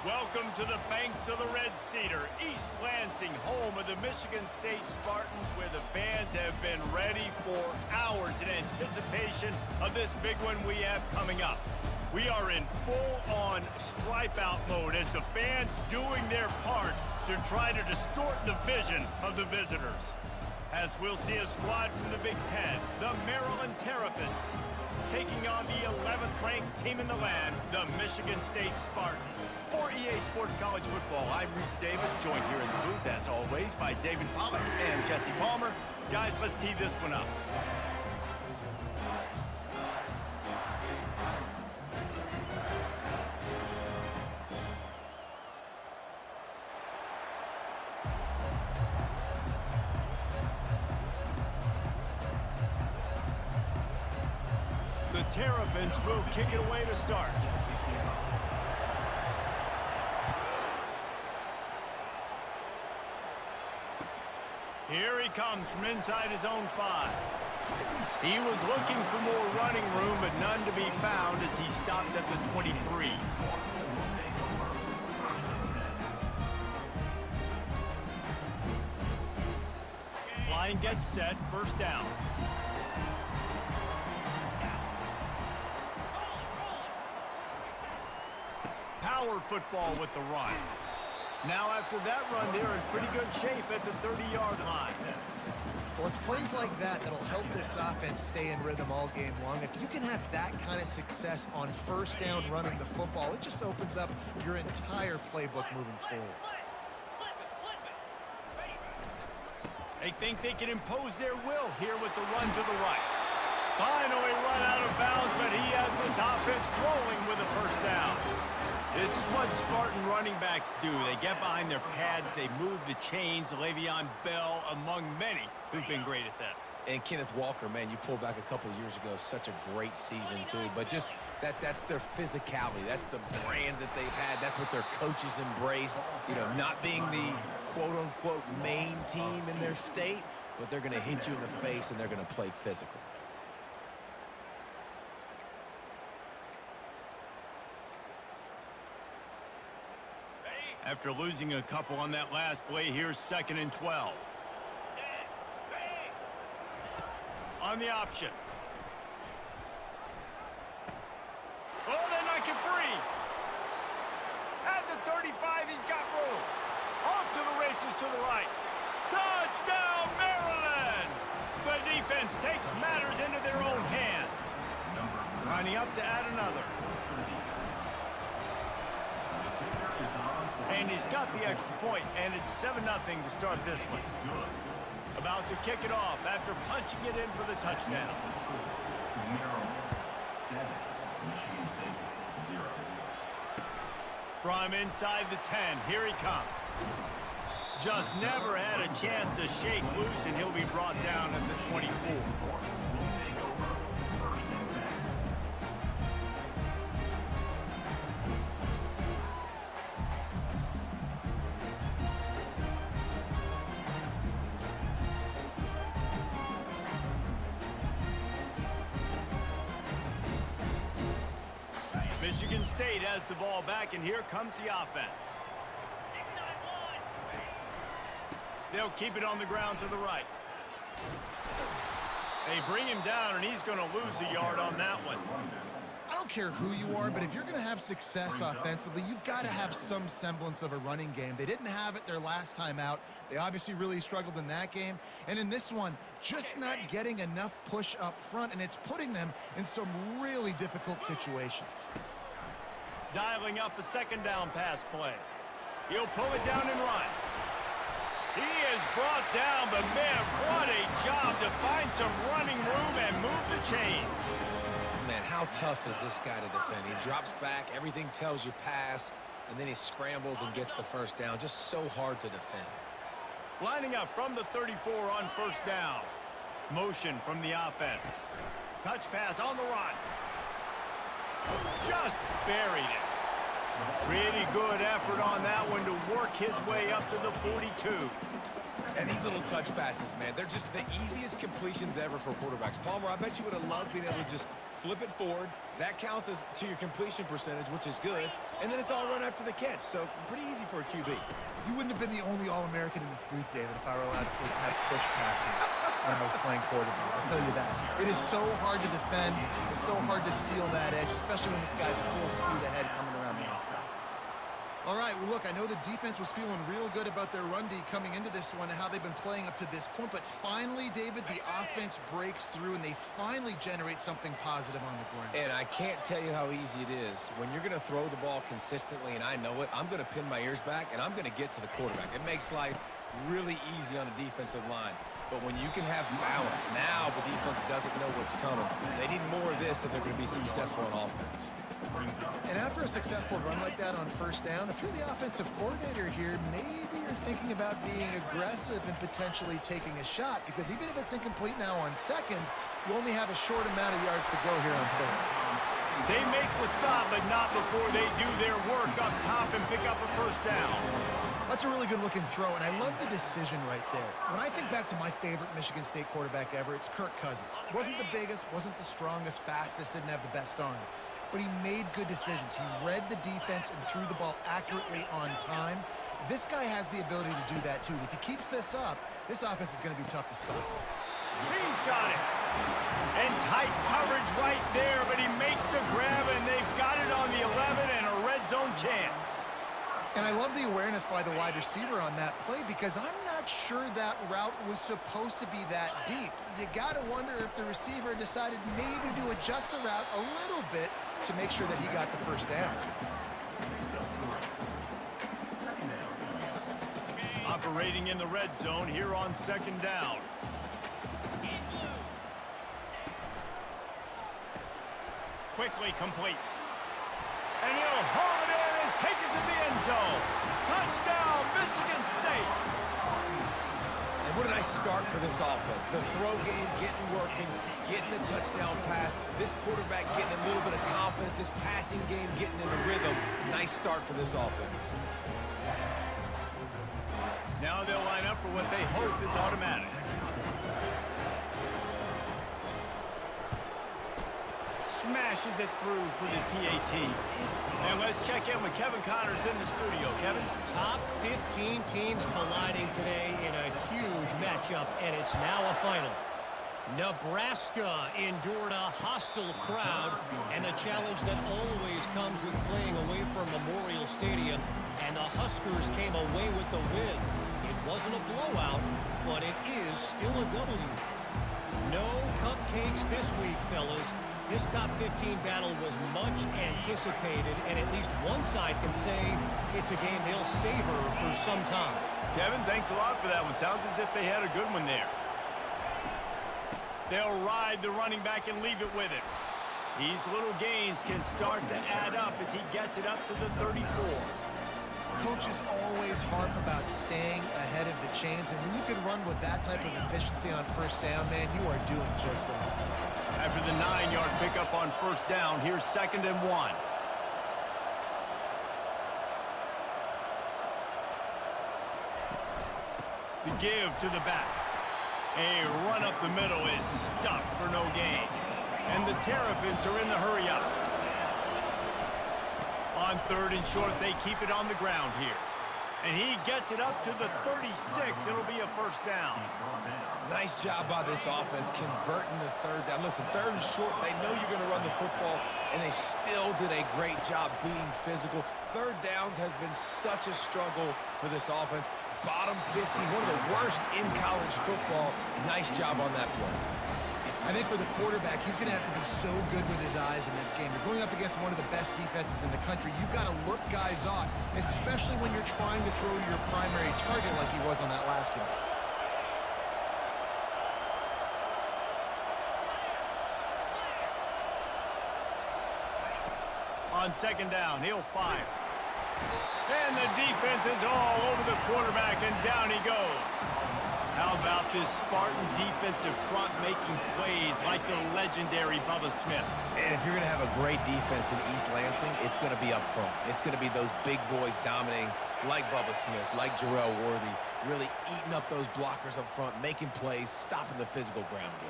Welcome to the banks of the Red Cedar, East Lansing, home of the Michigan State Spartans, where the fans have been ready for hours in anticipation of this big one we have coming up. We are in full-on stripe-out mode as the fans doing their part to try to distort the vision of the visitors. As we'll see a squad from the Big Ten, the Maryland Terrapins, taking on the 11th ranked team in the land, the Michigan State Spartans. For EA Sports College Football, I'm Reese Davis, joined here in the booth, as always, by David Pollack and Jesse Palmer. Guys, let's tee this one up. The Terrapins will kick it away to start. Here he comes from inside his own 5. He was looking for more running room, but none to be found as he stopped at the 23. Line gets set, first down. Power football with the run. Now after that run, they're in pretty good shape at the 30-yard line. Well, it's plays like that that'll help this offense stay in rhythm all game long. If you can have that kind of success on first down running the football, it just opens up your entire playbook moving forward. They think they can impose their will here with the run to the right. Finally run out of bounds, but he has this offense rolling with a first down. This is what Spartan running backs do. They get behind their pads, they move the chains. Le'Veon Bell, among many, who've been great at that. And Kenneth Walker, man, you pulled back a couple years ago, such a great season, too. But just that's their physicality. That's the brand that they've had. That's what their coaches embrace. You know, not being the quote-unquote main team in their state, but they're going to hit you in the face and they're going to play physical. After losing a couple on that last play, here's 2nd and 12. On the option. Oh, they knock it free. At the 35, he's got room. Off to the races to the right. Touchdown, Maryland! The defense takes matters into their own hands. Lining up to add another. And he's got the extra point, and it's 7-0 to start this one. About to kick it off after punching it in for the touchdown. From inside the 10, here he comes. Just never had a chance to shake loose, and he'll be brought down at the 24. Michigan State has the ball back, and here comes the offense. They'll keep it on the ground to the right. They bring him down, and he's going to lose a yard on that one. I don't care who you are, but if you're going to have success offensively, you've got to have some semblance of a running game. They didn't have it their last time out. They obviously really struggled in that game. And in this one, just not getting enough push up front, and it's putting them in some really difficult situations. Dialing up a 2nd down pass play. He'll pull it down and run. He is brought down, but man, what a job to find some running room and move the chains. Man, how tough is this guy to defend? He drops back, everything tells you pass, and then he scrambles and gets the first down. Just so hard to defend. Lining up from the 34 on first down. Motion from the offense. Touch pass on the run. Just buried it. Pretty good effort on that one to work his way up to the 42. And these little touch passes, man, they're just the easiest completions ever for quarterbacks. Palmer, I bet you would have loved being able to just flip it forward. That counts as to your completion percentage, which is good. And then it's all run after the catch, so pretty easy for a QB. You wouldn't have been the only All-American in this booth, David, if I were allowed to have push passes when I was playing quarterback. I'll tell you that. It is so hard to defend. It's so hard to seal that edge, especially when this guy's full speed ahead coming around the outside. All right, well, look, I know the defense was feeling real good about their run D coming into this one and how they've been playing up to this point, but finally, David, the offense breaks through and they finally generate something positive on the ground. And I can't tell you how easy it is. When you're going to throw the ball consistently, and I know it, I'm going to pin my ears back, and I'm going to get to the quarterback. It makes life really easy on a defensive line. But when you can have balance, now the defense doesn't know what's coming. They need more of this if they're going to be successful on offense. And after a successful run like that on first down, if you're the offensive coordinator here, maybe you're thinking about being aggressive and potentially taking a shot, because even if it's incomplete now on second, you only have a short amount of yards to go here on third. They make the stop, but not before they do their work up top and pick up a first down. That's a really good-looking throw, and I love the decision right there. When I think back to my favorite Michigan State quarterback ever, it's Kirk Cousins. Wasn't the biggest, wasn't the strongest, fastest, didn't have the best arm. But he made good decisions. He read the defense and threw the ball accurately on time. This guy has the ability to do that, too. If he keeps this up, this offense is going to be tough to stop. He's got it. And tight coverage right there, but he makes the grab, and they've got it on the 11 and a red zone chance. And I love the awareness by the wide receiver on that play, because I'm not sure that route was supposed to be that deep. You got to wonder if the receiver decided maybe to adjust the route a little bit to make sure that he got the first down. Operating in the red zone here on second down. Quickly complete. And he'll haul it in and take it to the end zone. Touchdown, Michigan State. And what a nice start for this offense. The throw game getting working, getting the touchdown pass. This quarterback getting a little bit of confidence. This passing game getting in the rhythm. Nice start for this offense. Now they'll line up for what they hope is automatic. Smashes it through for the PAT. And let's check in with Kevin Connors in the studio. Kevin? Top 15 teams colliding today in a huge matchup, and it's now a final. Nebraska endured a hostile crowd and the challenge that always comes with playing away from Memorial Stadium, and the Huskers came away with the win. It wasn't a blowout, but it is still a W. No cupcakes this week, fellas. This top 15 battle was much anticipated, and at least one side can say it's a game they'll savor for some time. Kevin, thanks a lot for that one. Sounds as if they had a good one there. They'll ride the running back and leave it with him. These little gains can start to add up as he gets it up to the 34. Coaches always harp about staying ahead of the chains, and when you can run with that type of efficiency on first down, man, you are doing just that. After the 9-yard pickup on first down, here's 2nd and 1. The give to the back. A run up the middle is stuffed for no gain. And the Terrapins are in the hurry up. On 3rd and short, they keep it on the ground here. And he gets it up to the 36. It'll be a first down. Nice job by this offense converting the 3rd down. Listen, 3rd and short, they know you're going to run the football, and they still did a great job being physical. 3rd downs has been such a struggle for this offense. Bottom 50, one of the worst in college football. Nice job on that play. I think for the quarterback, he's going to have to be so good with his eyes in this game. You're going up against one of the best defenses in the country. You've got to look guys off, especially when you're trying to throw to your primary target like he was on that last one. On 2nd down, he'll fire. And the defense is all over the quarterback, and down he goes. How about this Spartan defensive front making plays like the legendary Bubba Smith? And if you're going to have a great defense in East Lansing, it's going to be up front. It's going to be those big boys dominating like Bubba Smith, like Jarrell Worthy, really eating up those blockers up front, making plays, stopping the physical ground game.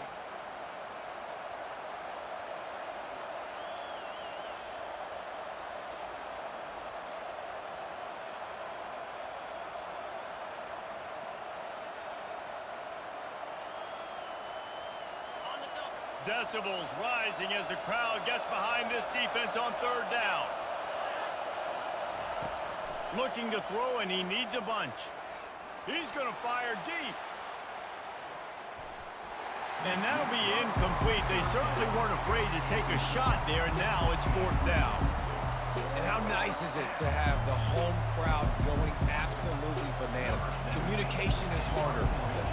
Decibels rising as the crowd gets behind this defense on third down. Looking to throw, and he needs a bunch. He's going to fire deep. And that'll be incomplete. They certainly weren't afraid to take a shot there, and now it's fourth down. And how nice is it to have the home crowd going absolutely bananas? Communication is harder.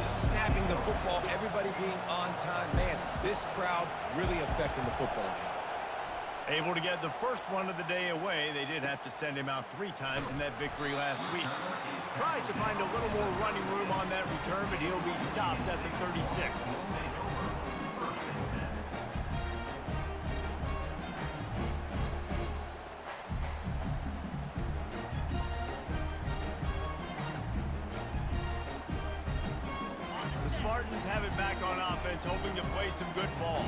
The snapping the football, everybody being on time. Man, this crowd really affecting the football game. Able to get the first one of the day away. They did have to send him out 3 times in that victory last week. Tries to find a little more running room on that return, but he'll be stopped at the 36. Spartans have it back on offense, hoping to play some good ball.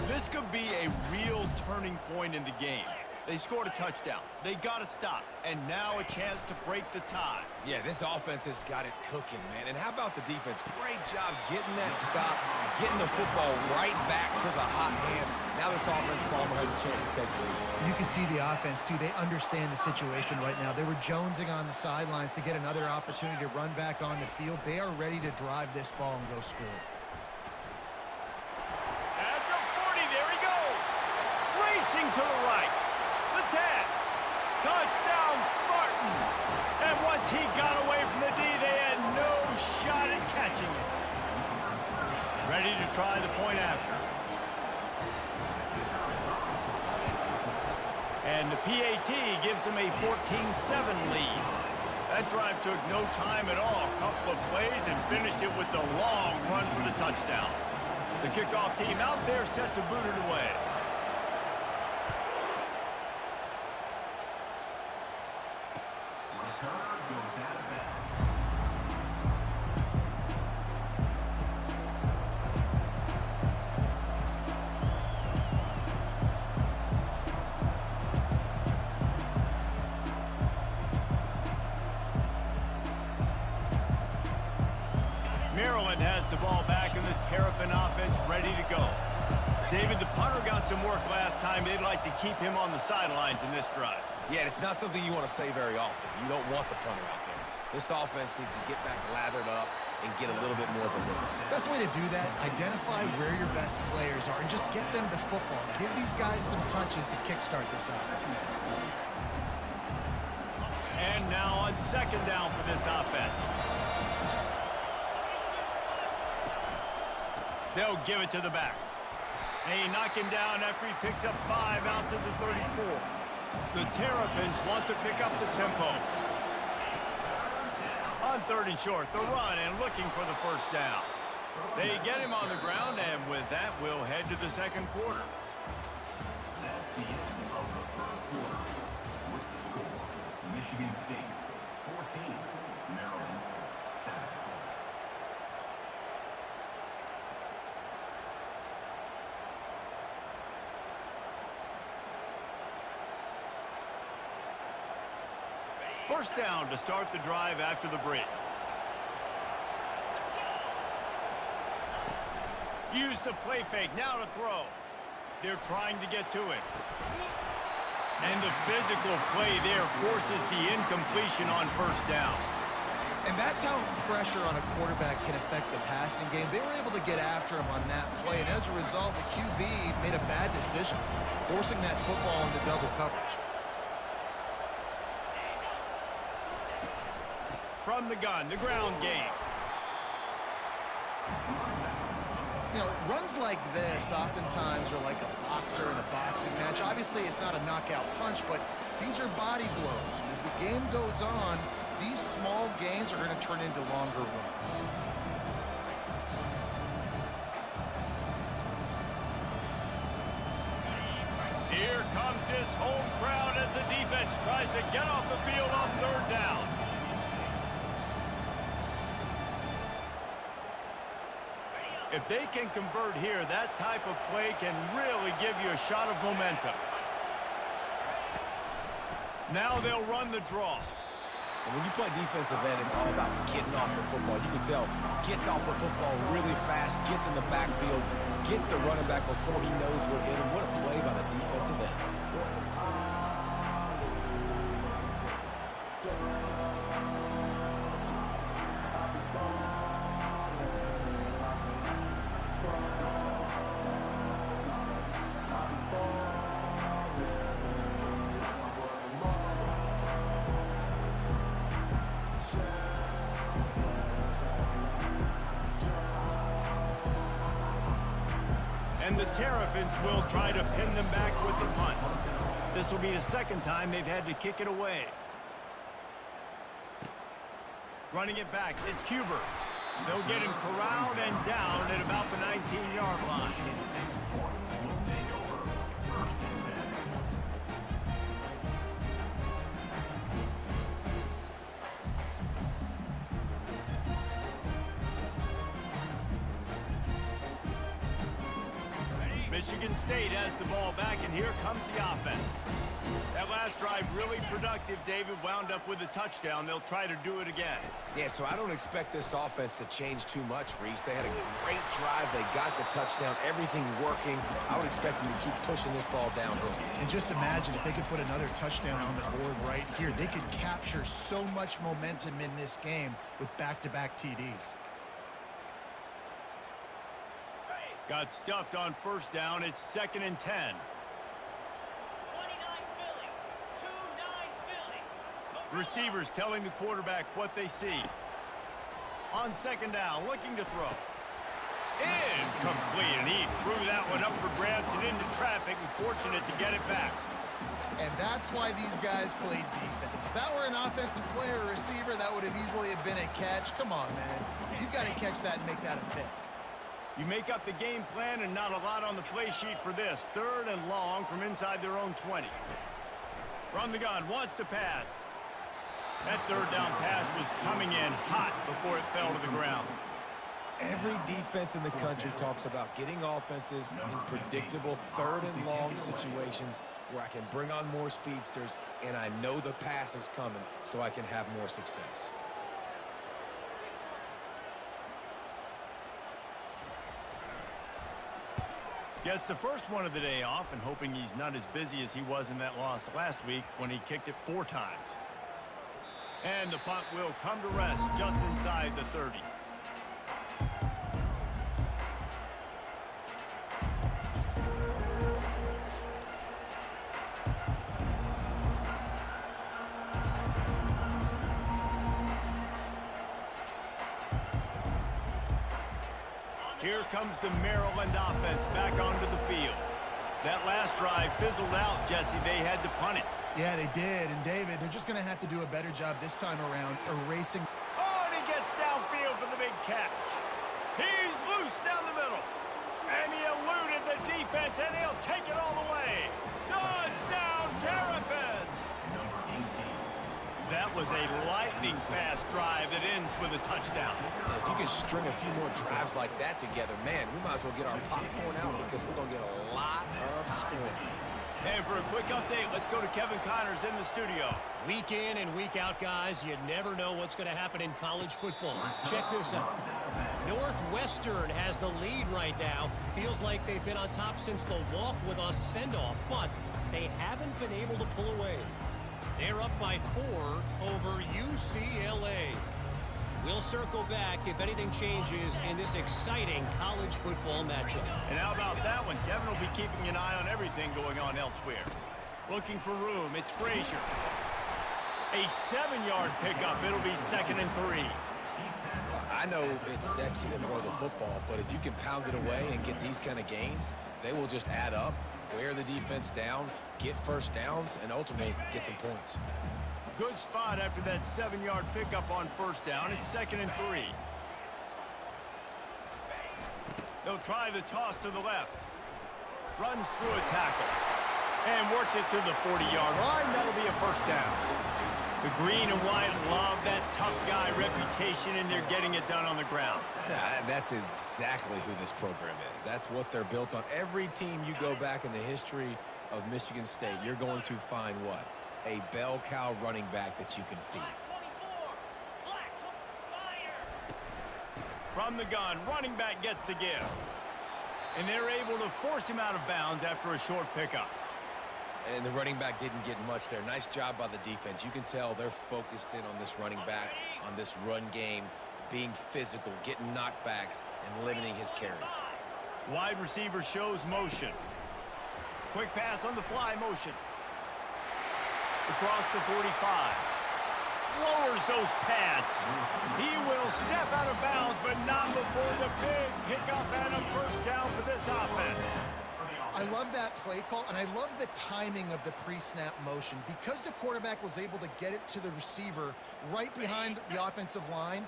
This could be a real turning point in the game. They scored a touchdown. They got to stop. And now a chance to break the tie. Yeah, this offense has got it cooking, man. And how about the defense? Great job getting that stop, getting the football right back to the hot hand. Now this offense, Palmer, has a chance to take the lead. You can see the offense, too. They understand the situation right now. They were jonesing on the sidelines to get another opportunity to run back on the field. They are ready to drive this ball and go score. At the 40, there he goes. Racing to the right. The 10. Touchdown, Spartans. And once he got away from the D, they had no shot at catching it. Ready to try the point after. And the PAT gives them a 14-7 lead. That drive took no time at all. A couple of plays and finished it with the long run for the touchdown. The kickoff team out there set to boot it away. Maryland has the ball back in the Terrapin offense ready to go. David, the punter got some work last time. They'd like to keep him on the sidelines in this drive. Yeah, it's not something you want to say very often. You don't want the punter out there. This offense needs to get back lathered up and get a little bit more of a look. Best way to do that, identify where your best players are and just get them the football. Give these guys some touches to kickstart this offense. And now on second down for this offense. They'll give it to the back. They knock him down after he picks up 5 out to the 34. The Terrapins want to pick up the tempo. On third and short, the run and looking for the first down. They get him on the ground, and with that, we'll head to the second quarter. That's the end of the first quarter. With the score, Michigan State 14, Maryland 7. First down to start the drive after the break. Use the play fake, now to throw. They're trying to get to it. And the physical play there forces the incompletion on first down. And that's how pressure on a quarterback can affect the passing game. They were able to get after him on that play, and as a result, the QB made a bad decision, forcing that football into double coverage. From the gun, the ground game. You know, runs like this oftentimes are like a boxer in a boxing match. Obviously, it's not a knockout punch, but these are body blows. As the game goes on, these small gains are going to turn into longer runs. Here comes this home crowd as the defense tries to get off the field on third down. If they can convert here, that type of play can really give you a shot of momentum. Now they'll run the draw. And when you play defensive end, it's all about getting off the football. You can tell, gets off the football really fast, gets in the backfield, gets the running back before he knows what hit him. What a play by the defensive end. And the Terrapins will try to pin them back with the punt. This will be the second time they've had to kick it away. Running it back, it's Cuber. They'll get him corralled and down at about the 19-yard line. Michigan State has the ball back, and here comes the offense. That last drive really productive. David wound up with a touchdown. They'll try to do it again. Yeah, so I don't expect this offense to change too much, Reese. They had a great drive. They got the touchdown. Everything working. I would expect them to keep pushing this ball downhill. And just imagine if they could put another touchdown on the board right here. They could capture so much momentum in this game with back-to-back TDs. Got stuffed on first down. It's 2nd and 10. Receivers telling the quarterback what they see. On 2nd down, looking to throw. Incomplete, and he threw that one up for grabs and into traffic, and fortunate to get it back. And that's why these guys played defense. If that were an offensive player or receiver, that would have easily have been a catch. Come on, man. You've got to catch that and make that a pick. You make up the game plan, and not a lot on the play sheet for this. 3rd and long from inside their own 20. From the gun, wants to pass. That 3rd down pass was coming in hot before it fell to the ground. Every defense in the country talks about getting offenses in predictable 3rd and long situations where I can bring on more speedsters, and I know the pass is coming, so I can have more success. Gets the first one of the day off, and hoping he's not as busy as he was in that loss last week when he kicked it 4 times. And the punt will come to rest just inside the 30. Here comes the Maryland offense back onto the field. That last drive fizzled out, Jesse. They had to punt it. Yeah, they did. And, David, they're just going to have to do a better job this time around erasing. Oh, and he gets downfield for the big catch. He's loose down the middle. And he eluded the defense, and he'll take it all the way. Touchdown, Terrapins! Number 18. That was a lightning-fast drive that ends with a touchdown. If you can string a few more drives like that together, man, we might as well get our popcorn out because we're going to get a lot of scoring. And for a quick update, let's go to Kevin Connors in the studio. Week in and week out, guys, you never know what's going to happen in college football. Check this out. Northwestern has the lead right now. Feels like they've been on top since the walk with us send-off, but they haven't been able to pull away. They're up by 4 over UCLA. We'll circle back if anything changes in this exciting college football matchup. And how about that one? Kevin will be keeping an eye on everything going on elsewhere. Looking for room, it's Frazier. A 7-yard pickup. It'll be 2nd and 3. I know it's sexy to throw the football, but if you can pound it away and get these kind of gains, they will just add up, wear the defense down, get first downs, and ultimately get some points. Good spot after that 7-yard pickup on first down. It's 2nd and 3. They'll try the toss to the left. Runs through a tackle. And works it to the 40-yard line. That'll be a first down. The green and white love that tough guy reputation, and they're getting it done on the ground. Yeah, that's exactly who this program is. That's what they're built on. Every team you go back in the history of Michigan State, you're going to find what? A bell cow running back that you can feed. From the gun, running back gets the give. And they're able to force him out of bounds after a short pickup. And the running back didn't get much there. Nice job by the defense. You can tell they're focused in on this running back, on this run game, being physical, getting knockbacks, and limiting his carries. Wide receiver shows motion. Quick pass on the fly motion. Across the 45. Lowers those pads. He will step out of bounds, but not before the big pickup and a first down for this offense. I love that play call, and I love the timing of the pre-snap motion. Because the quarterback was able to get it to the receiver right behind the offensive line,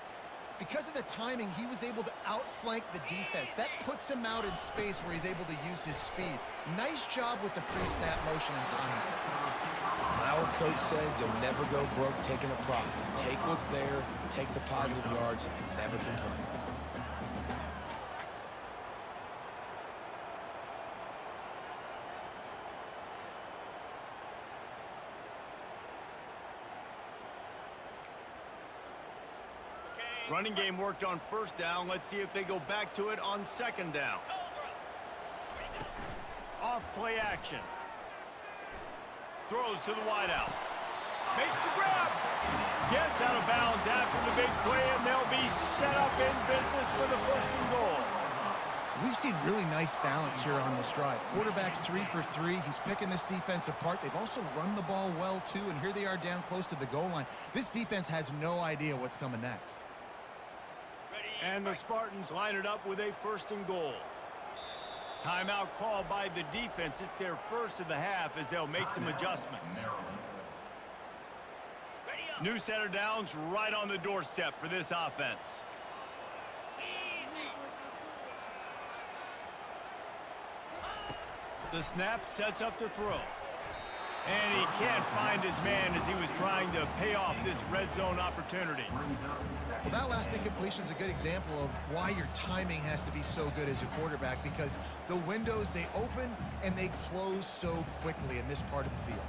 because of the timing, he was able to outflank the defense. That puts him out in space where he's able to use his speed. Nice job with the pre-snap motion and timing. Our coach said you'll never go broke taking a profit. Take what's there, take the positive yards, and never complain. Running game worked on first down. Let's see if they go back to it on second down. Off play action. Throws to the wideout. Makes the grab. Gets out of bounds after the big play, and they'll be set up in business for the first and goal. We've seen really nice balance here on this drive. Quarterback's 3 for 3. He's picking this defense apart. They've also run the ball well, too, and here they are down close to the goal line. This defense has no idea what's coming next. And the Spartans line it up with a first and goal. Timeout call by the defense. It's their first of the half as they'll make some adjustments. New set of downs right on the doorstep for this offense. The snap sets up the throw. And he can't find his man as he was trying to pay off this red zone opportunity. Well, that last incompletion is a good example of why your timing has to be so good as a quarterback, because the windows, they open and they close so quickly in this part of the field.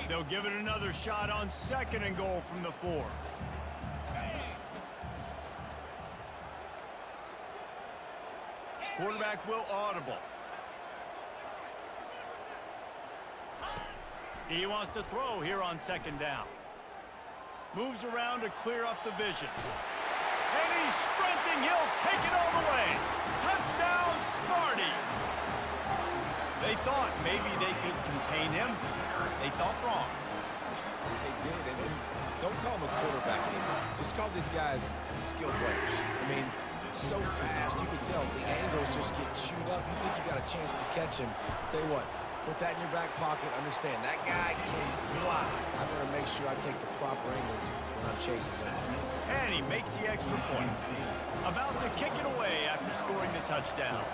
They'll give it another shot on second and goal from the 4. Quarterback will audible. He wants to throw here on second down. Moves around to clear up the vision. And he's sprinting. He'll take it all the way. Touchdown, Sparty. They thought maybe they could contain him. They thought wrong. They did, and don't call him a quarterback anymore. Just call these guys skill players. I mean, so fast, you can tell the angles just get chewed up. You think you got a chance to catch him. Tell you what, put that in your back pocket. Understand, that guy can fly. I better make sure I take the proper angles when I'm chasing him. And he makes the extra point. About to kick it away after scoring the touchdown.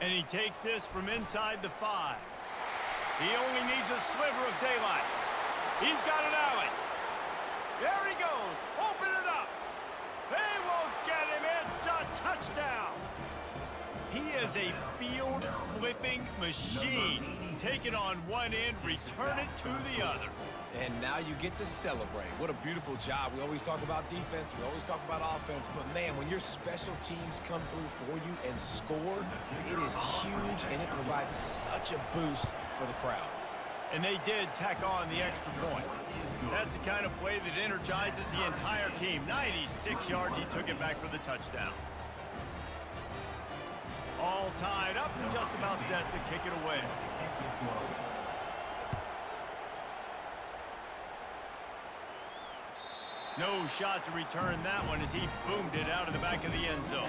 And he takes this from inside the 5. He only needs a sliver of daylight. He's got an alley. There he goes. Open it up. They won't get him. It's a touchdown. He is a field-flipping machine. Take it on one end, return it to the other. And now you get to celebrate. What a beautiful job. We always talk about defense. We always talk about offense. But, man, when your special teams come through for you and score, it is huge, and it provides such a boost for the crowd. And they did tack on the extra point. That's the kind of play that energizes the entire team. 96 yards, he took it back for the touchdown. All tied up and just about set to kick it away. No shot to return that one as he boomed it out of the back of the end zone.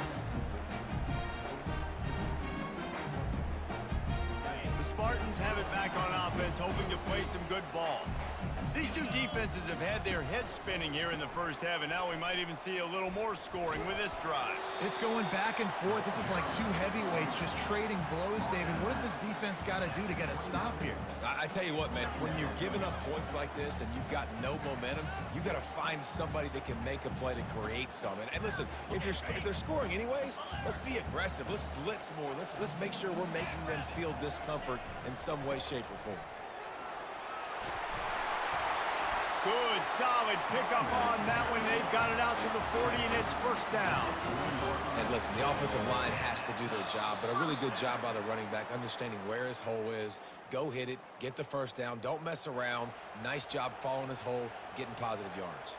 The Spartans have it back on offense, hoping to play some good ball. These two defenses have had their heads spinning here in the first half, and now we might even see a little more scoring with this drive. It's going back and forth. This is like two heavyweights just trading blows, David. What does this defense got to do to get a stop here? I tell you what, man, when you're giving up points like this and you've got no momentum, you got to find somebody that can make a play to create some. And listen, if they're scoring anyways, let's be aggressive. Let's blitz more. Let's make sure we're making them feel discomfort in some way, shape, or form. Good, solid pickup on that one. They've got it out to the 40, and it's first down. And listen, the offensive line has to do their job, but a really good job by the running back, understanding where his hole is. Go hit it, get the first down, don't mess around. Nice job following his hole, getting positive yards.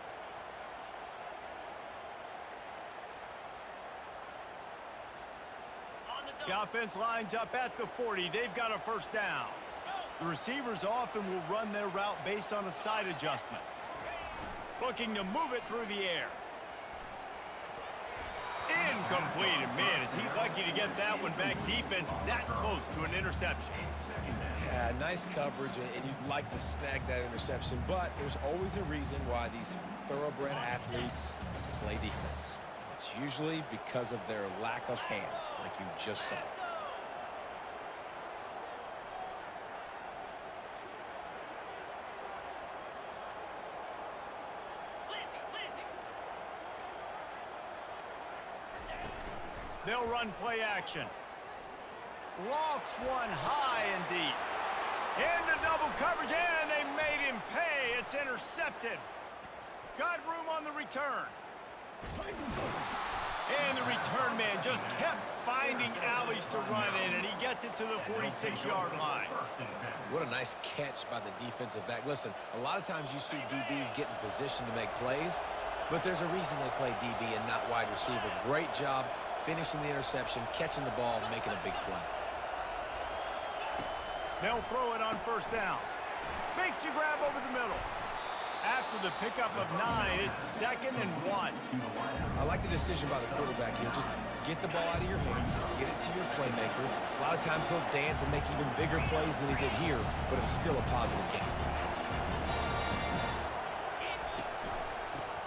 The offense lines up at the 40. They've got a first down. The receivers often will run their route based on a side adjustment. Looking to move it through the air. Incomplete. And man, is he lucky to get that one back. Defense that close to an interception. Yeah, nice coverage, and you'd like to snag that interception, but there's always a reason why these thoroughbred athletes play defense. And it's usually because of their lack of hands, like you just saw. They'll run play action. Lofts one high and deep. Into double coverage, and they made him pay. It's intercepted. Got room on the return. And the return man just kept finding alleys to run in, and he gets it to the 46-yard line. What a nice catch by the defensive back. Listen, a lot of times you see DBs get in position to make plays, but there's a reason they play DB and not wide receiver. Great job finishing the interception, catching the ball, and making a big play. They'll throw it on first down. Makes the grab over the middle. After the pickup of 9, it's 2nd and 1. I like the decision by the quarterback here. Just get the ball out of your hands, get it to your playmaker. A lot of times he'll dance and make even bigger plays than he did here, but it was still a positive game.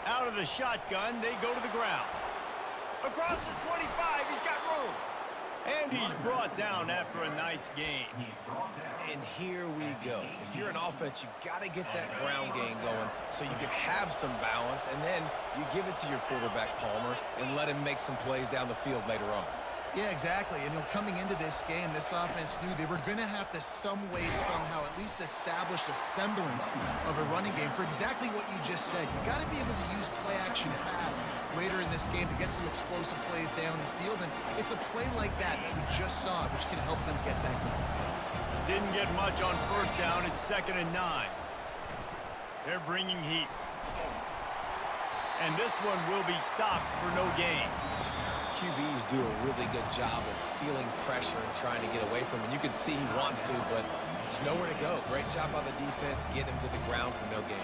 Out of the shotgun, they go to the ground. Across the 25, he's got room. And he's brought down after a nice gain. And here we go. If you're an offense, you've got to get that ground game going so you can have some balance, and then you give it to your quarterback, Palmer, and let him make some plays down the field later on. Yeah, exactly. And coming into this game, this offense knew they were going to have to some way, somehow, at least establish a semblance of a running game for exactly what you just said. You got to be able to use play-action pass later in this game to get some explosive plays down the field. And it's a play like that we just saw, which can help them get that going. Didn't get much on first down. It's 2nd and 9. They're bringing heat. And this one will be stopped for no gain. QBs do a really good job of feeling pressure and trying to get away from him. You can see he wants to, but there's nowhere to go. Great job by the defense, get him to the ground for no gain.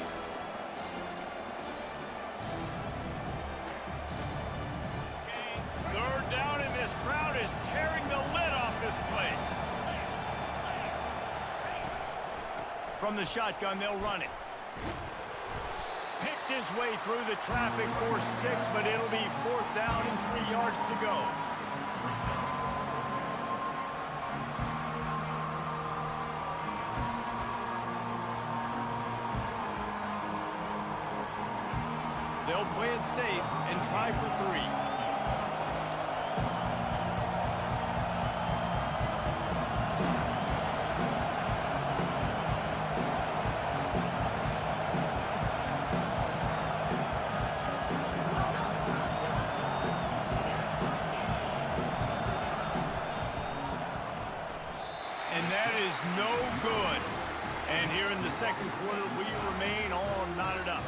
Third down, and this crowd is tearing the lid off this place. From the shotgun, they'll run it. Picked his way through the traffic for 6, but it'll be 4th down and 3 yards to go. They'll play it safe and try for 3. And that is no good. And here in the second quarter, we remain all knotted up.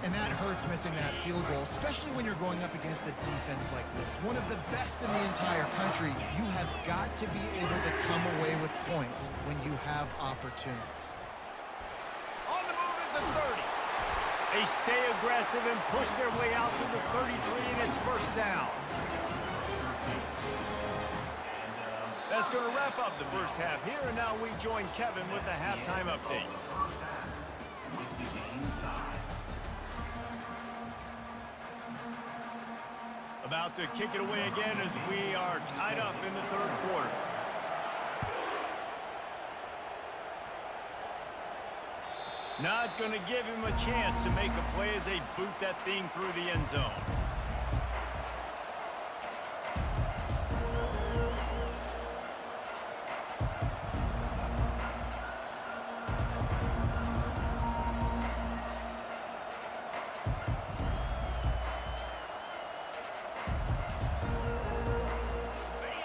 And that hurts missing that field goal, especially when you're going up against a defense like this. One of the best in the entire country. You have got to be able to come away with points when you have opportunities. On the move at the 30. They stay aggressive and push their way out to the 33, and it's first down. That's going to wrap up the first half here, and now we join Kevin with the halftime update. About to kick it away again as we are tied up in the third quarter. Not going to give him a chance to make a play as they boot that thing through the end zone.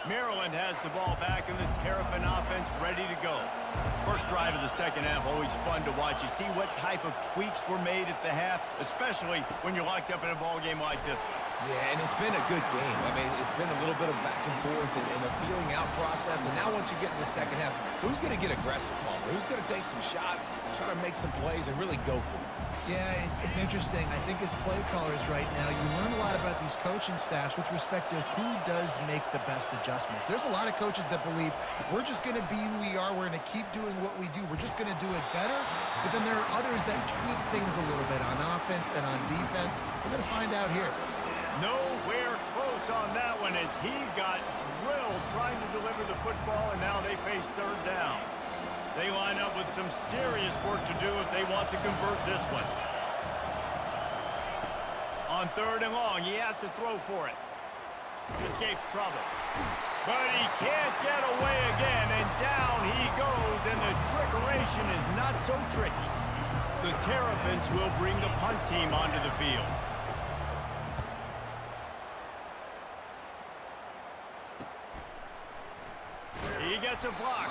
Maryland has the ball back and the Terrapin offense ready to go. First drive of the second half, always fun to watch. You see what type of tweaks were made at the half, especially when you're locked up in a ball game like this one. Yeah, and it's been a good game. I mean, it's been a little bit of back and forth and a feeling out process. And now once you get in the second half, who's going to get aggressive, Palmer? Who's going to take some shots, try to make some plays, and really go for it? Yeah, it's interesting. I think as play callers right now, you learn a lot about these coaching staffs with respect to who does make the best adjustments. There's a lot of coaches that believe we're just going to be who we are. We're going to keep doing what we do. We're just going to do it better. But then there are others that tweak things a little bit on offense and on defense. We're going to find out here. Nowhere close on that one as he got drilled trying to deliver the football, and now they face third down. They line up with some serious work to do if they want to convert this one. On third and long, he has to throw for it. Escapes trouble. But he can't get away again, and down he goes, and the trickeration is not so tricky. The Terrapins will bring the punt team onto the field. He gets a block.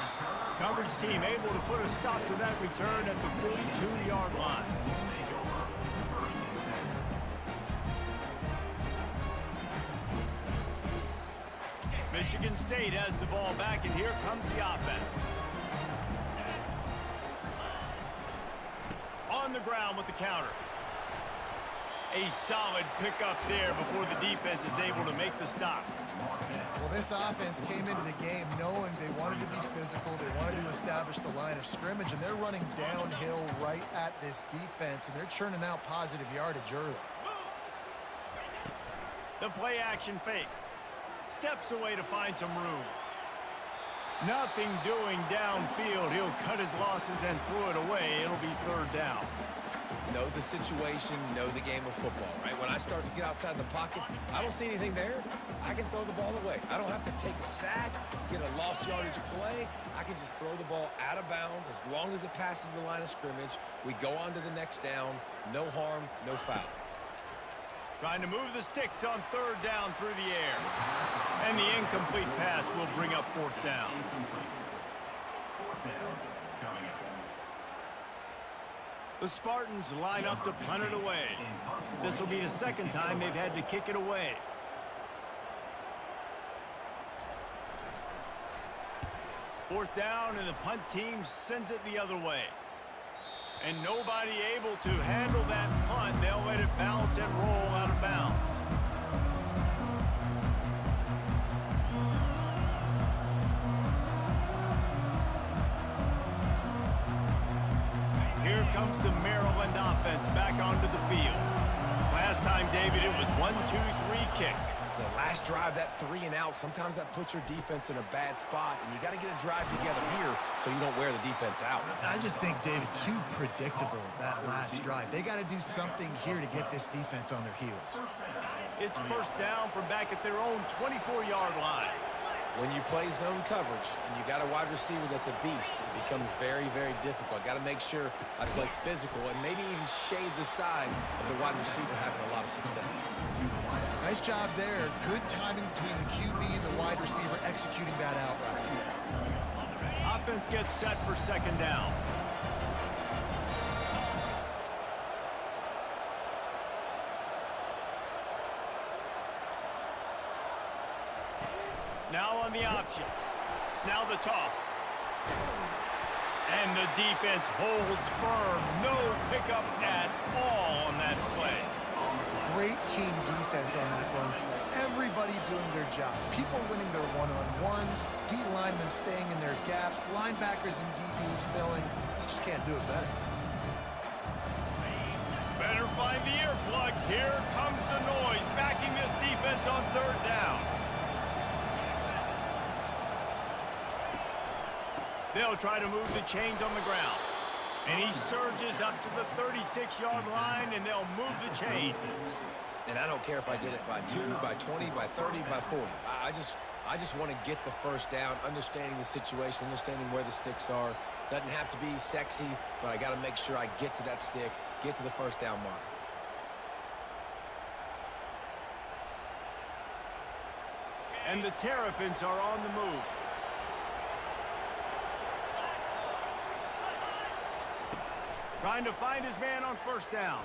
Coverage team able to put a stop to that return at the 42-yard line. Michigan State has the ball back, and here comes the offense. On the ground with the counter. A solid pickup there before the defense is able to make the stop. Well, this offense came into the game knowing they wanted to be physical, they wanted to establish the line of scrimmage, and they're running downhill right at this defense, and they're churning out positive yardage early. The play action fake. Steps away to find some room. Nothing doing downfield. He'll cut his losses and throw it away. It'll be third down. Know the situation, know the game of football, right? When I start to get outside the pocket, I don't see anything there. I can throw the ball away. I don't have to take a sack, get a lost yardage play. I can just throw the ball out of bounds as long as it passes the line of scrimmage. We go on to the next down. No harm, no foul. Trying to move the sticks on third down through the air. And the incomplete pass will bring up fourth down. The Spartans line up to punt it away. This will be the second time they've had to kick it away. Fourth down, and the punt team sends it the other way. And nobody able to handle that punt. They'll let it bounce and roll out of bounds. Here comes the Maryland offense back onto the field. Last time, David, it was 1-2-3 kick. The last drive, that 3 and out, sometimes that puts your defense in a bad spot, and you got to get a drive together here so you don't wear the defense out. I just think, David, too predictable, that last drive. They got to do something here to get this defense on their heels. It's first down from back at their own 24-yard line. When you play zone coverage and you got a wide receiver that's a beast, it becomes very, very difficult. Got to make sure I play physical and maybe even shade the side of the wide receiver having a lot of success. Nice job there. Good timing between the QB and the wide receiver executing that out route. Offense gets set for second down. Now on the option. Now the toss. And the defense holds firm. No pickup at all on that play. Great team defense on that run play. Everybody doing their job. People winning their one-on-ones, D linemen staying in their gaps, linebackers and DBs filling. You just can't do it better. Better find the earplugs. Here comes the noise, backing this defense offense on third down. They'll try to move the chains on the ground. And he surges up to the 36-yard line, and they'll move the chains. And I don't care if I did it by 2, by 20, by 30, by 40. I just want to get the first down, understanding the situation, understanding where the sticks are. Doesn't have to be sexy, but I got to make sure I get to that stick, get to the first down mark. And the Terrapins are on the move. Trying to find his man on first down.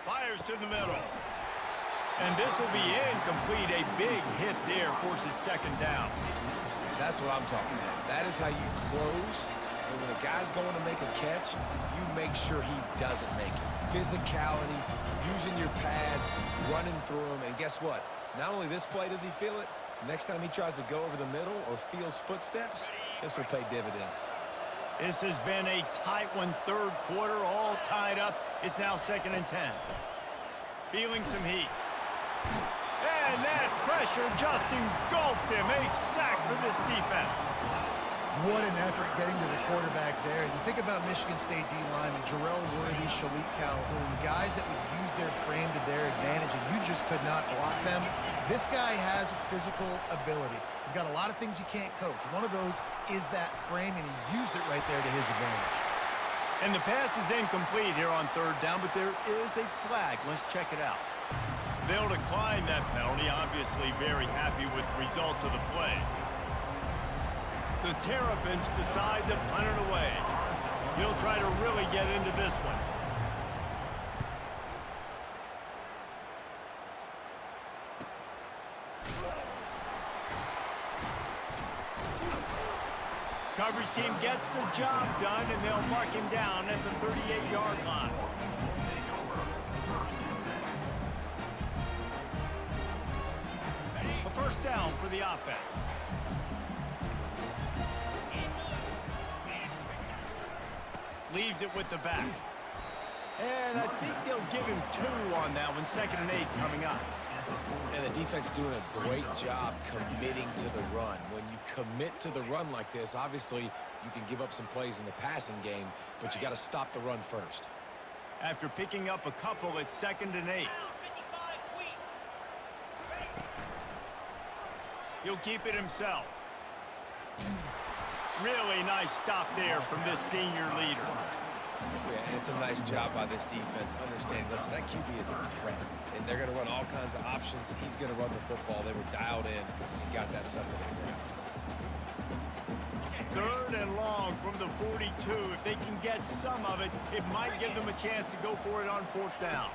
Fires to the middle. And this will be incomplete. A big hit there forces second down. That's what I'm talking about. That is how you close. And when a guy's going to make a catch, you make sure he doesn't make it. Physicality, using your pads, running through them. And guess what? Not only this play does he feel it, next time he tries to go over the middle or feels footsteps, this will pay dividends. This has been a tight one, third quarter, all tied up. It's now 2nd and 10. Feeling some heat. And that pressure just engulfed him. A sack for this defense. What an effort getting to the quarterback there. You think about Michigan State D-linemen, Jarrell Worthy, Shalik Calhoun, guys that would use their frame to their advantage, and you just could not block them. This guy has physical ability. He's got a lot of things you can't coach. One of those is that frame, and he used it right there to his advantage. And the pass is incomplete here on third down, but there is a flag. Let's check it out. They'll decline that penalty, obviously very happy with the results of the play. The Terrapins decide to punt it away. He'll try to really get into this one. Coverage team gets the job done, and they'll mark him down at the 38-yard line. A first down for the offense. Leaves it with the back. And I think they'll give him 2 on that one. 2nd and 8 coming up. And the defense doing a great job committing to the run. When you commit to the run like this, obviously you can give up some plays in the passing game, but you got to stop the run first. After picking up a couple, it's 2nd and 8. He'll keep it himself. Really nice stop there from this senior leader. Yeah, and it's a nice job by this defense understanding, listen, that QB is a threat, and they're going to run all kinds of options, and he's going to run the football. They were dialed in and got that sucker to the ground. 3rd and long from the 42. If they can get some of it, it might give them a chance to go for it on 4th down.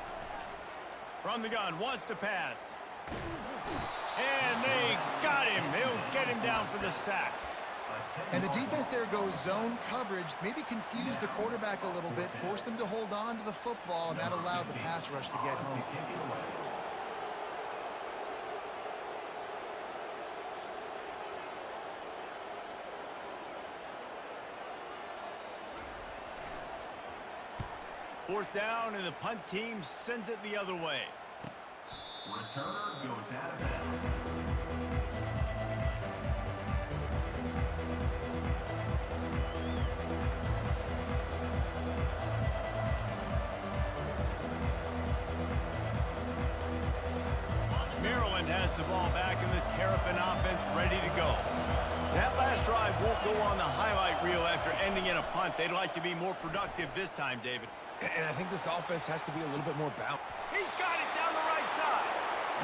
From the gun, wants to pass. And they got him. They'll get him down for the sack. And the defense there goes zone coverage, maybe confused the quarterback a little bit, forced him to hold on to the football, and that allowed the pass rush to get home. Fourth down, and the punt team sends it the other way. Returner goes out of bounds. Maryland has the ball back, and the Terrapin offense ready to go. That last drive won't go on the highlight reel after ending in a punt. They'd like to be more productive this time, David. And I think this offense has to be a little bit more balanced. He's got it down the right side.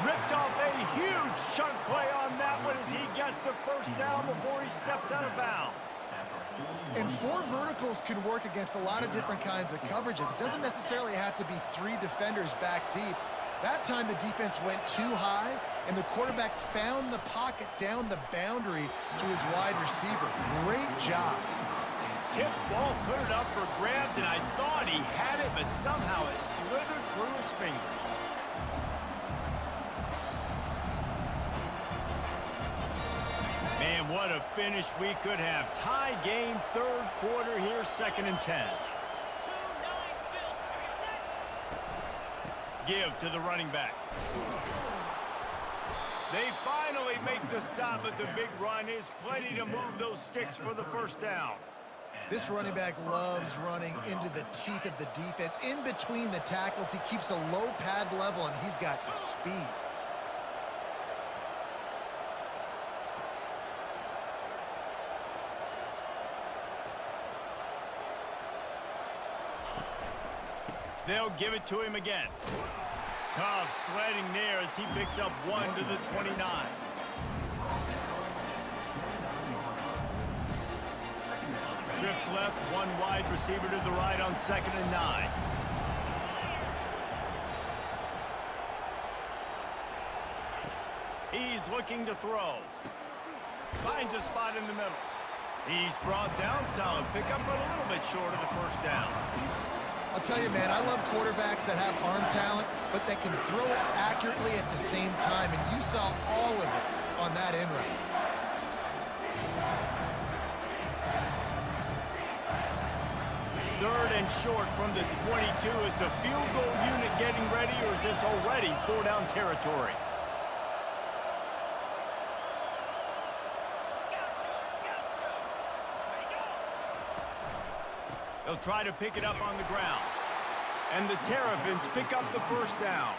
Ripped off a huge chunk play on that one as he gets the first down before he steps out of bounds. And 4 verticals can work against a lot of different kinds of coverages. It doesn't necessarily have to be 3 defenders back deep. That time the defense went too high, and the quarterback found the pocket down the boundary to his wide receiver. Great job. Tip ball, put it up for grabs, and I thought he had it, but somehow it slithered through his fingers. Man, what a finish we could have. Tie game, 3rd quarter here, 2nd and 10. Give to the running back. They finally make the stop at the big run. Is plenty to move those sticks for the first down. This running back loves running into the teeth of the defense. In between the tackles, he keeps a low pad level, and he's got some speed. They'll give it to him again. Tough sledding near as he picks up 1 to the 29. Trips left, 1 wide receiver to the right on 2nd and 9. He's looking to throw. Finds a spot in the middle. He's brought down, solid pickup, but a little bit short of the first down. I'll tell you, man, I love quarterbacks that have arm talent, but that can throw it accurately at the same time, and you saw all of it on that in route. Third and short from the 22. Is the field goal unit getting ready, or is this already 4-down territory? They'll try to pick it up on the ground. And the Terrapins pick up the first down.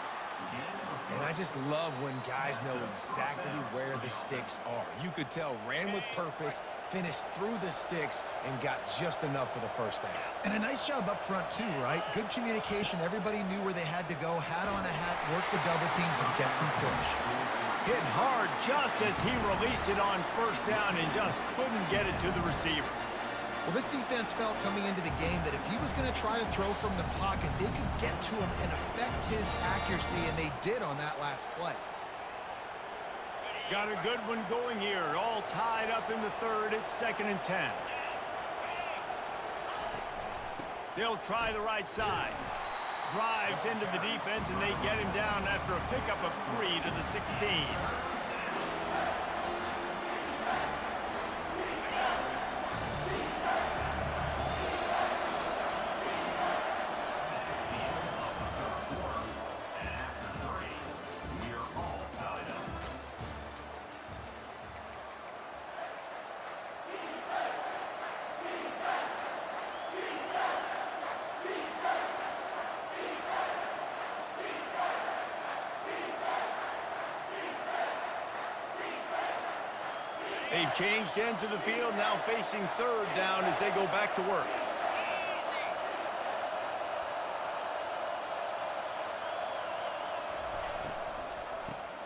And I just love when guys know exactly where the sticks are. You could tell ran with purpose, finished through the sticks, and got just enough for the first down. And a nice job up front, too, right? Good communication. Everybody knew where they had to go. Hat on a hat, work with double teams, and get some push. Hit hard just as he released it on first down and just couldn't get it to the receiver. Well, this defense felt coming into the game that if he was going to try to throw from the pocket, they could get to him and affect his accuracy, and they did on that last play. Got a good one going here. All tied up in the third. It's 2nd and 10. They'll try the right side. Drives into the defense, and they get him down after a pickup of 3 to the 16. They've changed ends of the field, now facing 3rd down as they go back to work.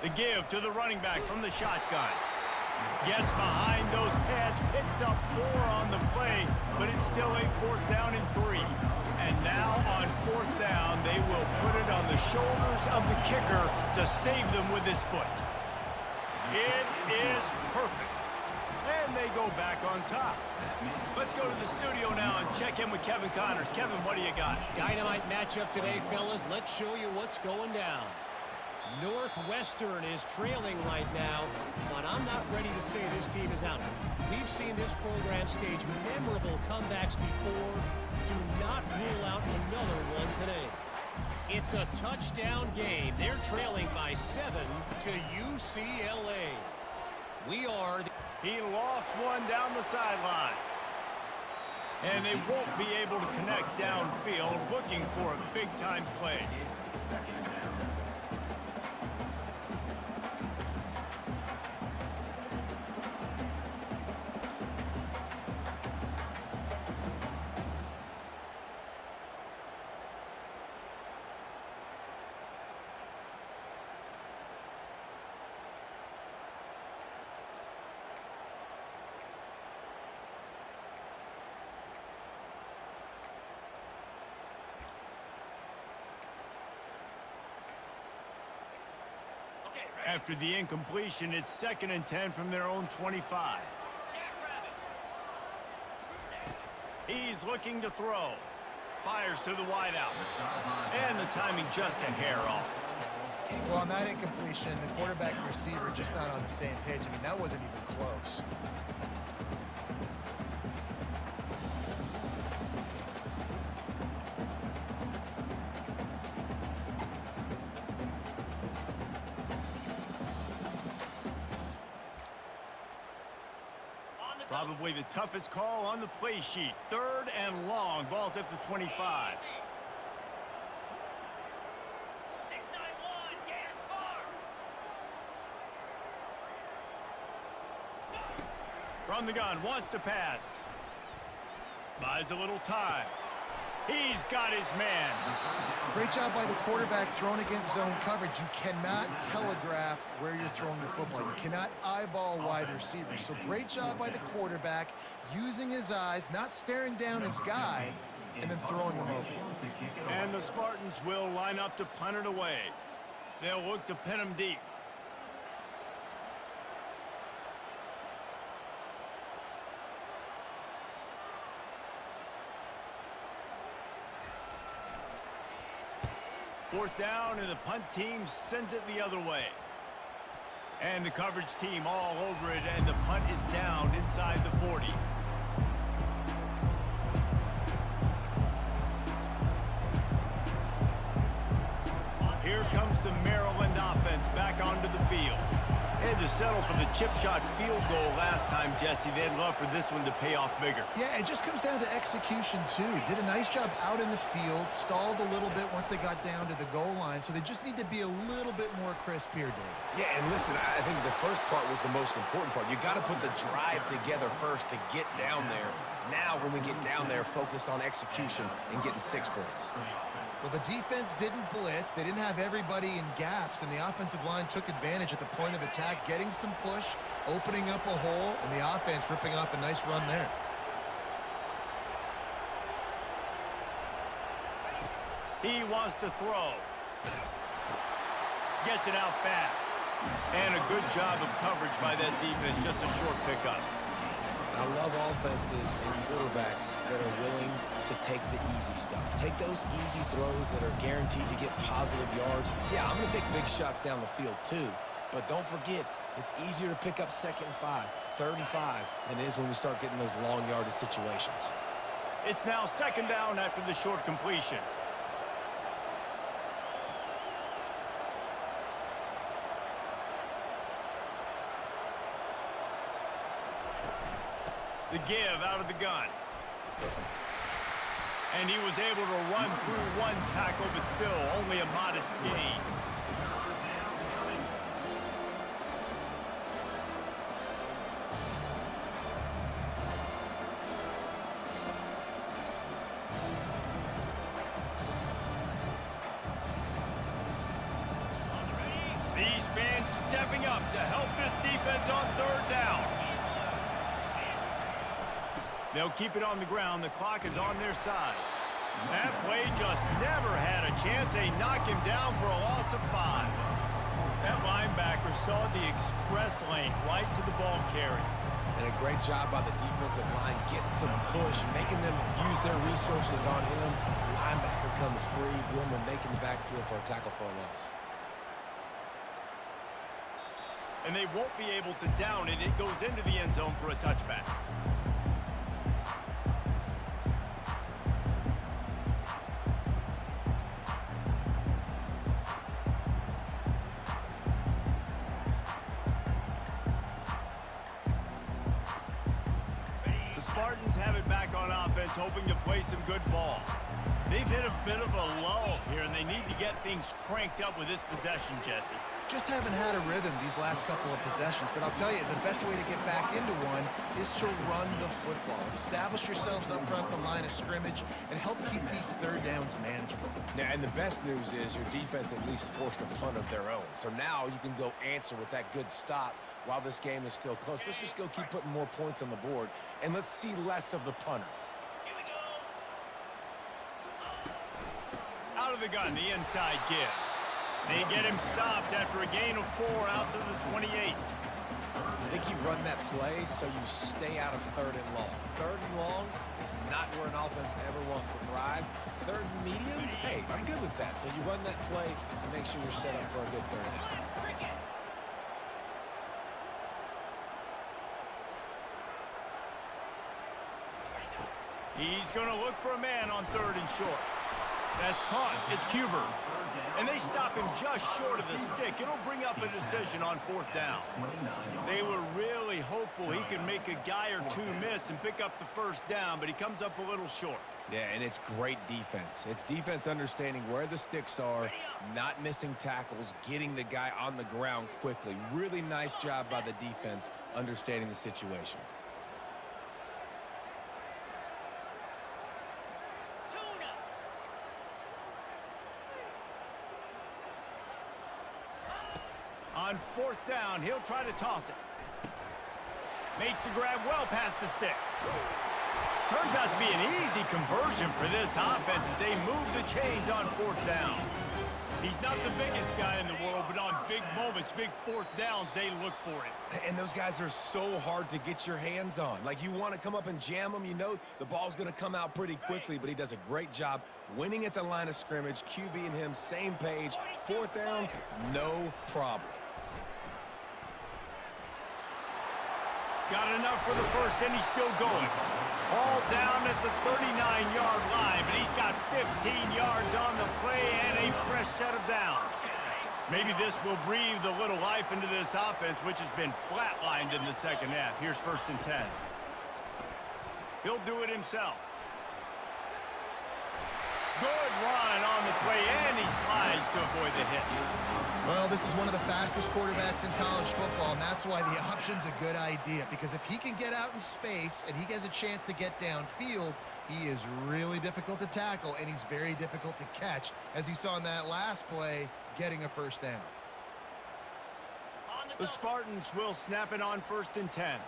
The give to the running back from the shotgun. Gets behind those pads, picks up 4 on the play, but it's still a 4th down and 3. And now on 4th down, they will put it on the shoulders of the kicker to save them with his foot. It is perfect. And they go back on top. Let's go to the studio now and check in with Kevin Connors. Kevin, what do you got? Dynamite matchup today, fellas. Let's show you what's going down. Northwestern is trailing right now, but I'm not ready to say this team is out. We've seen this program stage memorable comebacks before. Do not rule out another one today. It's a touchdown game. They're trailing by 7 to UCLA. We are... He lost one down the sideline. And they won't be able to connect downfield, looking for a big-time play. After the incompletion, it's 2nd and 10 from their own 25. He's looking to throw. Fires to the wideout. And the timing just a hair off. Well, on that incompletion, the quarterback and receiver just not on the same page. I mean, that wasn't even close. Probably the toughest call on the play sheet. 3rd and long. Ball's at the 25. From the gun, wants to pass. Buys a little time. He's got his man. Great job by the quarterback throwing against zone coverage. You cannot telegraph where you're throwing the football. You cannot eyeball wide receivers. So great job by the quarterback using his eyes, not staring down his guy, and then throwing him open. And the Spartans will line up to punt it away. They'll look to pin him deep. Fourth down, and the punt team sends it the other way. And the coverage team all over it, and the punt is down inside the 40. Here comes the Maryland offense back onto the field. They had to settle for the chip shot field goal last time, Jesse. They'd love for this one to pay off bigger. Yeah, it just comes down to execution, too. Did a nice job out in the field, stalled a little bit once they got down to the goal line, so they just need to be a little bit more crisp here, Dave. Yeah, and listen, I think the first part was the most important part. You got to put the drive together first to get down there. Now, when we get down there, focus on execution and getting 6 points. Well, the defense didn't blitz. They didn't have everybody in gaps, and the offensive line took advantage at the point of attack, getting some push, opening up a hole, and the offense ripping off a nice run there. He wants to throw. Gets it out fast. And a good job of coverage by that defense. Just a short pickup. I love offenses and quarterbacks that are willing to take the easy stuff. Take those easy throws that are guaranteed to get positive yards. Yeah, I'm going to take big shots down the field too. But don't forget, it's easier to pick up 2nd and 5, 3rd and 5 than it is when we start getting those long yardage situations. It's now 2nd down after the short completion. The give out of the gun. And he was able to run through one tackle, but still only a modest gain. These fans stepping up to help this defense on 3rd down. They'll keep it on the ground. The clock is on their side. That play just never had a chance. They knock him down for a loss of 5. That linebacker saw the express lane right to the ball carrier. And a great job by the defensive line getting some push, making them use their resources on him. Linebacker comes free, boom, and making the backfield for a tackle for a loss. And they won't be able to down it. It goes into the end zone for a touchback. Spartans have it back on offense, hoping to play some good ball. They've hit a bit of a lull here, and they need to get things cranked up with this possession, Jesse. Just haven't had a rhythm these last couple of possessions, but I'll tell you, the best way to get back into one is to run the football. Establish yourselves up front the line of scrimmage and help keep these 3rd downs manageable. Now, and the best news is your defense at least forced a punt of their own. So now you can go answer with that good stop while this game is still close. Let's just go keep putting more points on the board, and let's see less of the punter. Out of the gun, the inside give. They get him stopped after a gain of 4 out to the 28. I think you run that play so you stay out of 3rd and long. 3rd and long is not where an offense ever wants to thrive. 3rd and medium, hey, I'm good with that. So you run that play to make sure you're set up for a good 3rd down. He's going to look for a man on 3rd and short. That's caught. It's Cuber. And they stop him just short of the stick. It'll bring up a decision on 4th down. They were really hopeful he could make a guy or two miss and pick up the 1st down, but he comes up a little short. Yeah, and it's great defense. It's defense understanding where the sticks are, not missing tackles, getting the guy on the ground quickly. Really nice job by the defense understanding the situation. On 4th down, he'll try to toss it. Makes the grab well past the sticks. Turns out to be an easy conversion for this offense as they move the chains on 4th down. He's not the biggest guy in the world, but on big moments, big 4th downs, they look for it. And those guys are so hard to get your hands on. Like, you want to come up and jam them, you know the ball's going to come out pretty quickly, but he does a great job winning at the line of scrimmage. QB and him, same page. 4th down, no problem. Got enough for the 1st, and he's still going. All down at the 39-yard line, but he's got 15 yards on the play and a fresh set of downs. Maybe this will breathe a little life into this offense, which has been flatlined in the 2nd half. Here's 1st and 10. He'll do it himself. Good run on the play, and he slides to avoid the hit. Well, this is one of the fastest quarterbacks in college football, and that's why the option's a good idea, because if he can get out in space and he has a chance to get downfield, he is really difficult to tackle, and he's very difficult to catch, as you saw in that last play, getting a 1st down. The Spartans will snap it on 1st and 10.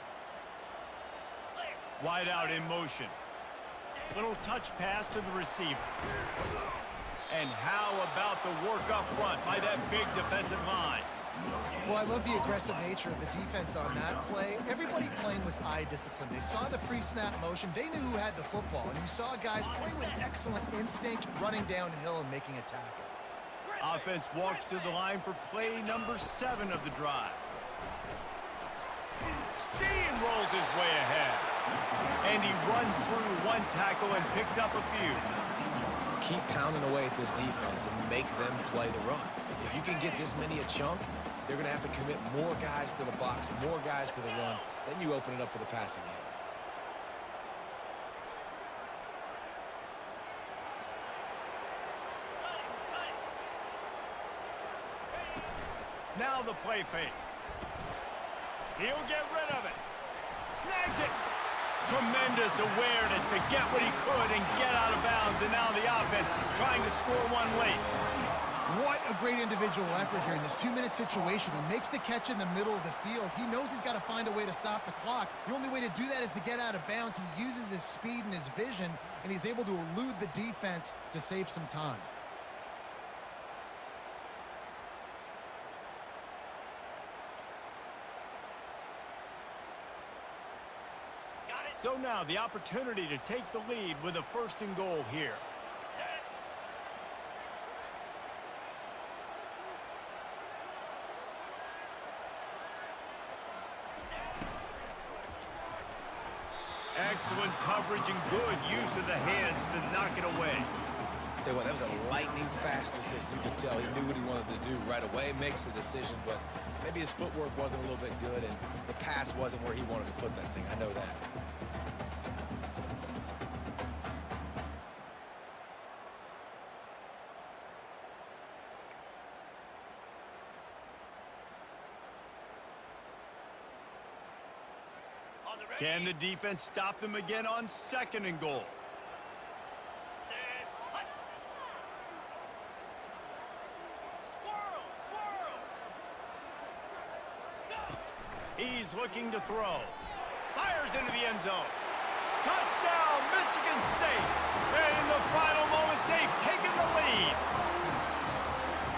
Wide out in motion. Little touch pass to the receiver. And how about the work up front by that big defensive line? Well, I love the aggressive nature of the defense on that play. Everybody playing with eye discipline. They saw the pre-snap motion. They knew who had the football. And you saw guys play with excellent instinct, running downhill and making a tackle. Offense walks to the line for play number 7 of the drive. Steamrolls his way ahead. And he runs through one tackle and picks up a few. Keep pounding away at this defense and make them play the run. If you can get this many a chunk, they're going to have to commit more guys to the box, more guys to the run. Then you open it up for the passing game. Now the play fake. He'll get rid of it. Snags it. Tremendous awareness to get what he could and get out of bounds. And now the offense trying to score one late. What a great individual effort here in this 2-minute situation. He makes the catch in the middle of the field. He knows he's got to find a way to stop the clock. The only way to do that is to get out of bounds. He uses his speed and his vision, and he's able to elude the defense to save some time. So now the opportunity to take the lead with a 1st and goal here. Excellent coverage and good use of the hands to knock it away. Tell you what, that was a lightning fast decision. You could tell he knew what he wanted to do right away, makes the decision, but maybe his footwork wasn't a little bit good and the pass wasn't where he wanted to put that thing. I know that. Can the defense stop them again on 2nd and goal? He's looking to throw. Fires into the end zone. Touchdown, Michigan State. And in the final moments, they've taken the lead.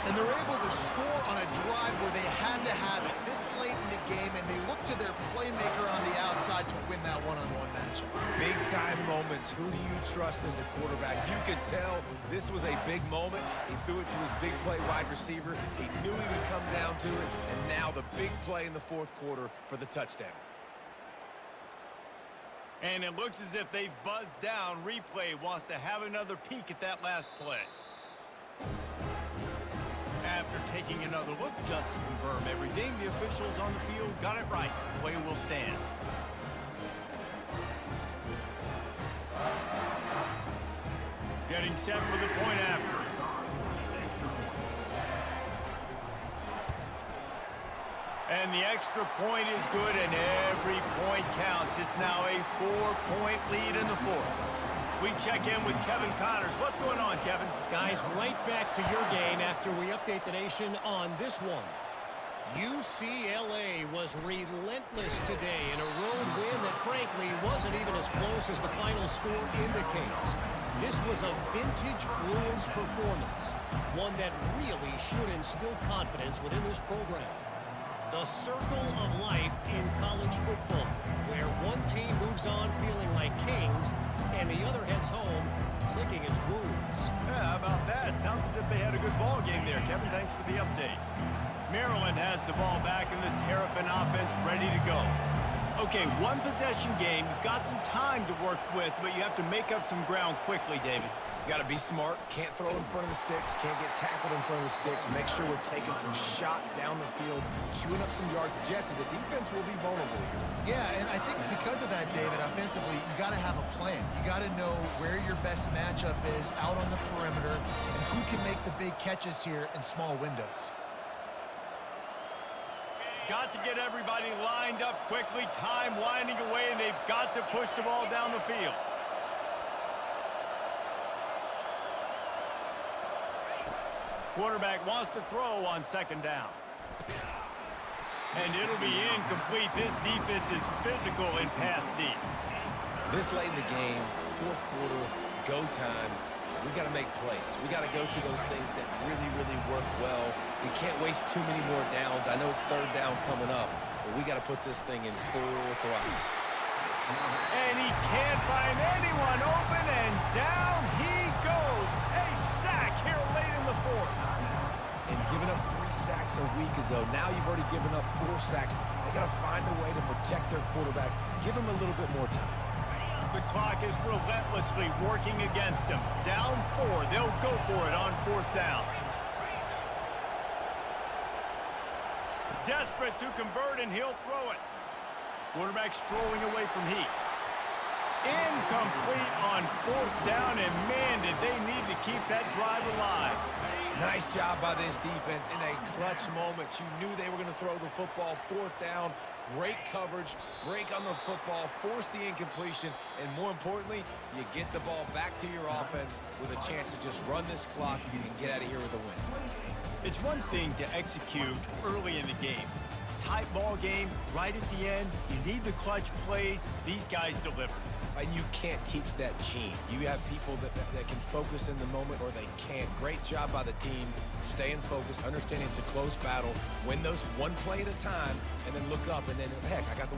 And they're able to score on a drive where they had to have it this late in the game, and they look to their playmaker on the outside to win that one-on-one matchup. Big-time moments. Who do you trust as a quarterback? You could tell this was a big moment. He threw it to his big play wide receiver. He knew he would come down to it, and now the big play in the 4th quarter for the touchdown. And it looks as if they've buzzed down. Replay wants to have another peek at that last play. After taking another look just to confirm everything, the officials on the field got it right. Play will stand. Getting set for the point after. And the extra point is good, and every point counts. It's now a 4-point lead in the fourth. We check in with Kevin Connors. What's going on, Kevin? Guys, right back to your game after we update the nation on this one. UCLA was relentless today in a road win that frankly wasn't even as close as the final score indicates. This was a vintage Bruins performance, one that really should instill confidence within this program. The circle of life in college football, where one team moves on feeling like kings and the other heads home licking its wounds. Yeah, how about that? Sounds as if they had a good ball game there. Kevin, thanks for the update. Maryland has the ball back and the Terrapin offense ready to go. Okay, one possession game. You've got some time to work with, but you have to make up some ground quickly, David. Got to be smart. Can't throw in front of the sticks. Can't get tackled in front of the sticks. Make sure we're taking some shots down the field, chewing up some yards. Jesse, the defense will be vulnerable here. Yeah, and I think because of that, David, offensively, you got to have a plan. You got to know where your best matchup is out on the perimeter and who can make the big catches here in small windows. Got to get everybody lined up quickly. Time winding away, and they've got to push the ball down the field. Quarterback wants to throw on second down. And it'll be incomplete. This defense is physical and pass deep. This late in the game, fourth quarter, go time, we got to make plays. We got to go to those things that really, really work well. We can't waste too many more downs. I know it's third down coming up, but we got to put this thing in full throttle. And he can't find anyone open, and down he goes. A sack here late in the fourth. And giving up 3 sacks a week ago, now you've already given up 4 sacks. They got to find a way to protect their quarterback. Give him a little bit more time. The clock is relentlessly working against them. Down 4. They'll go for it on fourth down. Desperate to convert, and he'll throw it. Quarterback strolling away from heat. Incomplete on fourth down, and man, did they need to keep that drive alive. Nice job by this defense in a clutch moment. You knew they were going to throw the football. Fourth down, great coverage, break on the football, force the incompletion, and more importantly, you get the ball back to your offense with a chance to just run this clock and get out of here with a win. It's one thing to execute early in the game. Tight ball game, right at the end. You need the clutch plays. These guys deliver. And you can't teach that gene. You have people that can focus in the moment or they can't. Great job by the team, staying focused, understanding it's a close battle, win those one play at a time, and then look up, and then, heck, I got the